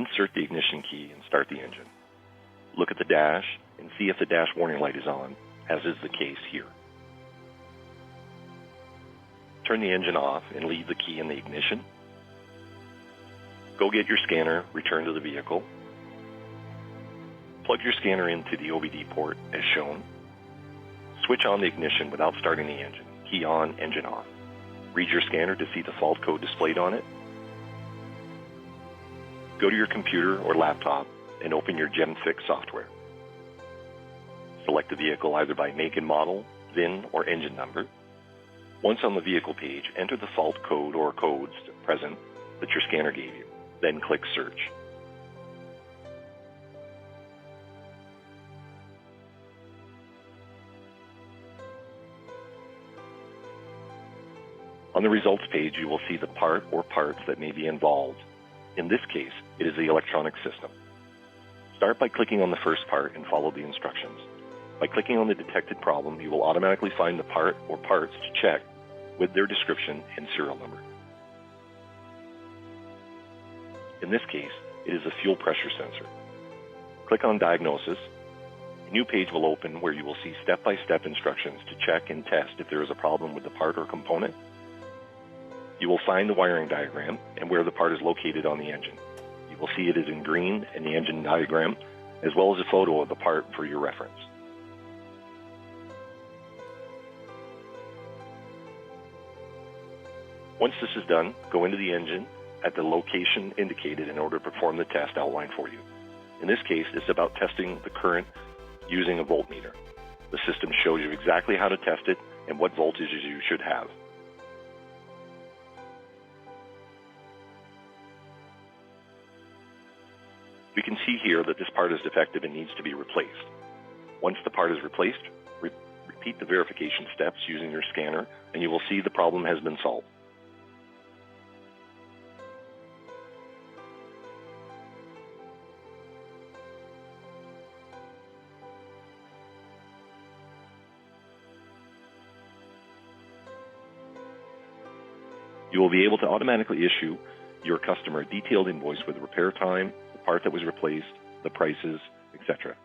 insert the ignition key and start the engine. Look at the dash and see if the dash warning light is on, as is the case here. Turn the engine off and leave the key in the ignition. Go get your scanner, return to the vehicle. Plug your scanner into the OBD port as shown. Switch on the ignition without starting the engine. Key on, engine off. Read your scanner to see the fault code displayed on it. Go to your computer or laptop and open your Gen 6 software. Select the vehicle either by make and model, VIN, or engine number. Once on the vehicle page, enter the fault code or codes present that your scanner gave you. Then click Search. On the results page, you will see the part or parts that may be involved. In this case, it is the electronic system. Start by clicking on the first part and follow the instructions. By clicking on the detected problem, you will automatically find the part or parts to check with their description and serial number. In this case, it is a fuel pressure sensor. Click on Diagnosis. A new page will open where you will see step-by-step instructions to check and test if there is a problem with the part or component. You will find the wiring diagram and where the part is located on the engine. You will see it is in green in the engine diagram, as well as a photo of the part for your reference. Once this is done, go into the engine at the location indicated in order to perform the test outlined for you. In this case, it's about testing the current using a voltmeter. The system shows you exactly how to test it and what voltages you should have. We can see here that this part is defective and needs to be replaced. Once the part is replaced, repeat the verification steps using your scanner and you will see the problem has been solved. You will be able to automatically issue your customer a detailed invoice with the repair time, the part that was replaced, the prices, etc.